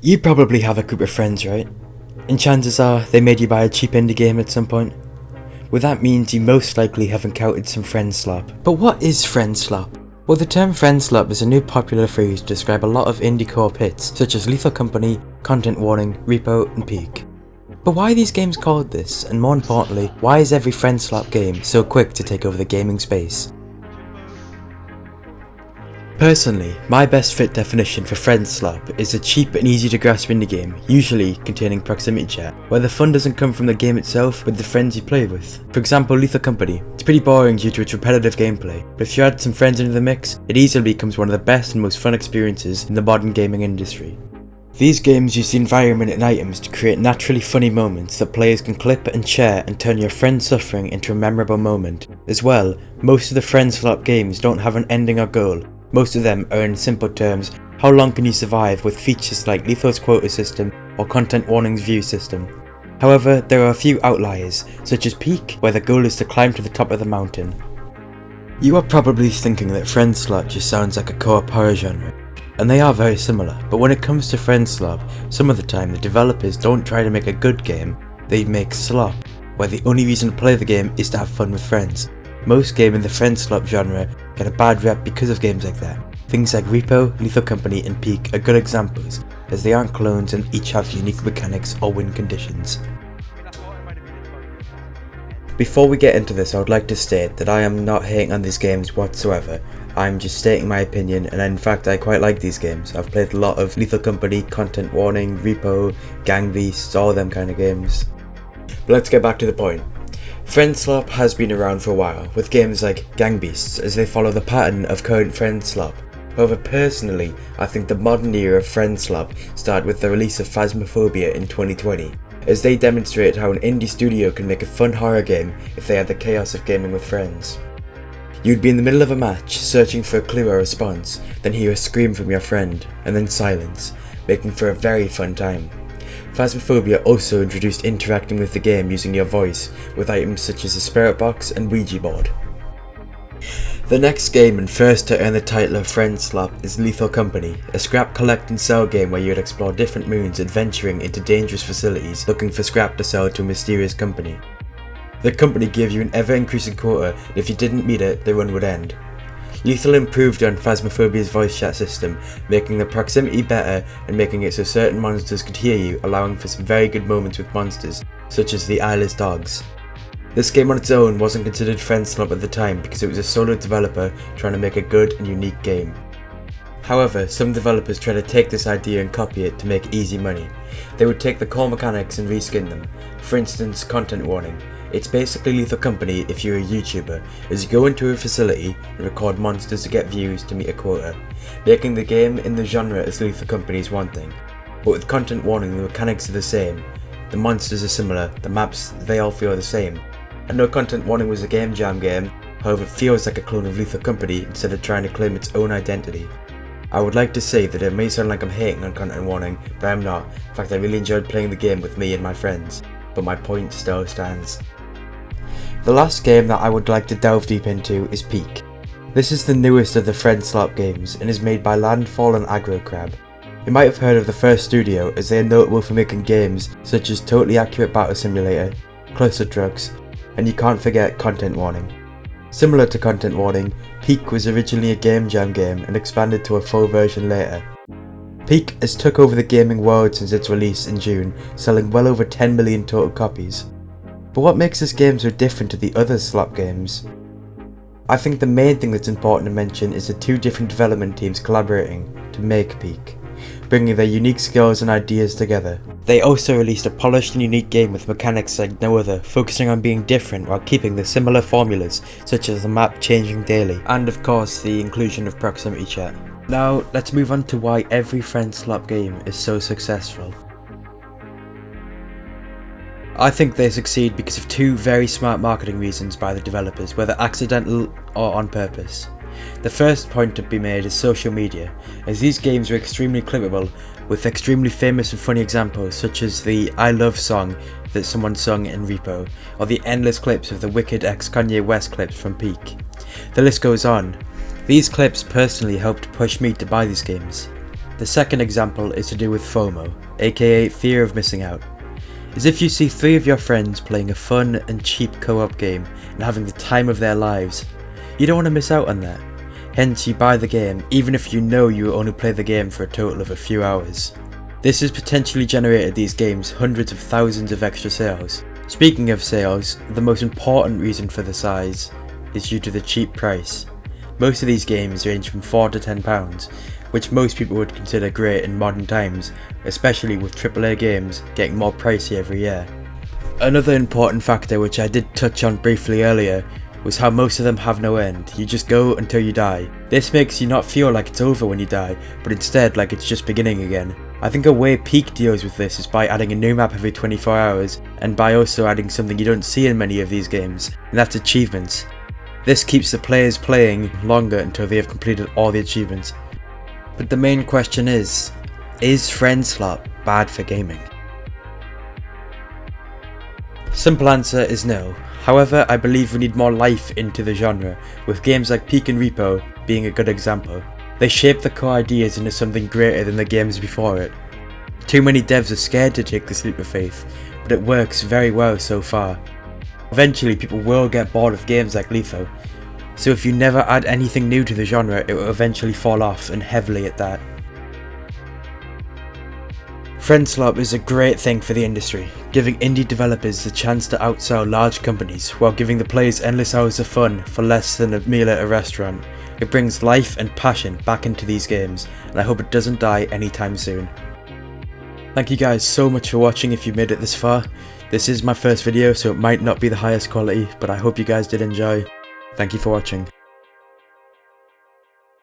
You probably have a group of friends, right? And chances are they made you buy a cheap indie game at some point. Well, that means you most likely have encountered some Friendslop. But what is Friendslop? Well, the term Friendslop is a new popular phrase to describe a lot of indie co-op hits such as Lethal Company, Content Warning, Repo, and Peak. But why are these games called this, and more importantly, why is every Friendslop game so quick to take over the gaming space? Personally, my best fit definition for Friendslop is a cheap and easy to grasp indie game, usually containing proximity chat, where the fun doesn't come from the game itself but the friends you play with. For example, Lethal Company. It's pretty boring due to its repetitive gameplay, but if you add some friends into the mix, it easily becomes one of the best and most fun experiences in the modern gaming industry. These games use the environment and items to create naturally funny moments that players can clip and share and turn your friend's suffering into a memorable moment. As well, most of the Friendslop games don't have an ending or goal. Most of them are in simple terms, how long can you survive, with features like Lethal's quota system or Content Warning's view system. However, there are a few outliers, such as Peak, where the goal is to climb to the top of the mountain. You are probably thinking that Friendslop just sounds like a co-op horror genre, and they are very similar, but when it comes to Friendslop, some of the time the developers don't try to make a good game, they make slop, where the only reason to play the game is to have fun with friends. Most games in the Friendslop genre get a bad rep because of games like that. Things like Repo, Lethal Company and Peak are good examples, as they aren't clones and each have unique mechanics or win conditions. Before we get into this, I would like to state that I am not hating on these games whatsoever. I'm just stating my opinion, and in fact I quite like these games. I've played a lot of Lethal Company, Content Warning, Repo, Gang Beasts, all them kind of games. But let's get back to the point. Friendslop has been around for a while, with games like Gang Beasts, as they follow the pattern of current Friendslop. However, personally, I think the modern era of Friendslop started with the release of Phasmophobia in 2020, as they demonstrated how an indie studio can make a fun horror game if they had the chaos of gaming with friends. You'd be in the middle of a match, searching for a clue or response, then hear a scream from your friend, and then silence, making for a very fun time. Phasmophobia also introduced interacting with the game using your voice, with items such as a spirit box and Ouija board. The next game and first to earn the title of Friendslop is Lethal Company, a scrap collect and sell game where you would explore different moons adventuring into dangerous facilities looking for scrap to sell to a mysterious company. The company gave you an ever increasing quota, and if you didn't meet it, the run would end. Lethal improved on Phasmophobia's voice chat system, making the proximity better and making it so certain monsters could hear you, allowing for some very good moments with monsters, such as the eyeless dogs. This game on its own wasn't considered Friendslop at the time because it was a solo developer trying to make a good and unique game. However, some developers try to take this idea and copy it to make easy money. They would take the core mechanics and reskin them. For instance, Content Warning. It's basically Lethal Company if you're a YouTuber, as you go into a facility and record monsters to get views to meet a quota. Making the game in the genre as Lethal Company is one thing, but with Content Warning the mechanics are the same, the monsters are similar, the maps, they all feel the same. I know Content Warning was a game jam game, however it feels like a clone of Lethal Company instead of trying to claim its own identity. I would like to say that it may sound like I'm hating on Content Warning, but I'm not. In fact, I really enjoyed playing the game with me and my friends, but my point still stands. The last game that I would like to delve deep into is Peak. This is the newest of the Friendslop games and is made by Landfall and Aggro Crab. You might have heard of the first studio, as they are notable for making games such as Totally Accurate Battle Simulator, Cluster Trucks, and you can't forget Content Warning. Similar to Content Warning, Peak was originally a game jam game and expanded to a full version later. Peak has took over the gaming world since its release in June, selling well over 10 million total copies. But what makes this game so different to the other slop games? I think the main thing that's important to mention is the two different development teams collaborating to make Peak, bringing their unique skills and ideas together. They also released a polished and unique game with mechanics like no other, focusing on being different while keeping the similar formulas such as the map changing daily, and of course the inclusion of proximity chat. Now let's move on to why every Friendslop game is so successful. I think they succeed because of two very smart marketing reasons by the developers, whether accidental or on purpose. The first point to be made is social media, as these games are extremely clippable, with extremely famous and funny examples such as the I Love song that someone sung in Repo, or the endless clips of the Wicked x Kanye West clips from Peak. The list goes on. These clips personally helped push me to buy these games. The second example is to do with FOMO, aka fear of missing out. As if you see 3 of your friends playing a fun and cheap co-op game and having the time of their lives. You don't want to miss out on that. Hence you buy the game even if you know you will only play the game for a total of a few hours. This has potentially generated these games hundreds of thousands of extra sales. Speaking of sales, the most important reason for the size is due to the cheap price. Most of these games range from £4 to £10, which most people would consider great in modern times, especially with AAA games getting more pricey every year. Another important factor which I did touch on briefly earlier was how most of them have no end. You just go until you die. This makes you not feel like it's over when you die, but instead like it's just beginning again. I think a way Peak deals with this is by adding a new map every 24 hours, and by also adding something you don't see in many of these games, and that's achievements. This keeps the players playing longer until they have completed all the achievements. But the main question is Friendslop bad for gaming? Simple answer is no. However, I believe we need more life into the genre, with games like Peak and Repo being a good example. They shape the core ideas into something greater than the games before it. Too many devs are scared to take this leap of faith, but it works very well so far. Eventually people will get bored of games like Lethal, so if you never add anything new to the genre it will eventually fall off, and heavily at that. Friendslop is a great thing for the industry, giving indie developers the chance to outsell large companies while giving the players endless hours of fun for less than a meal at a restaurant. It brings life and passion back into these games, and I hope it doesn't die anytime soon. Thank you guys so much for watching if you made it this far. This is my first video, so it might not be the highest quality, but I hope you guys did enjoy. Thank you for watching.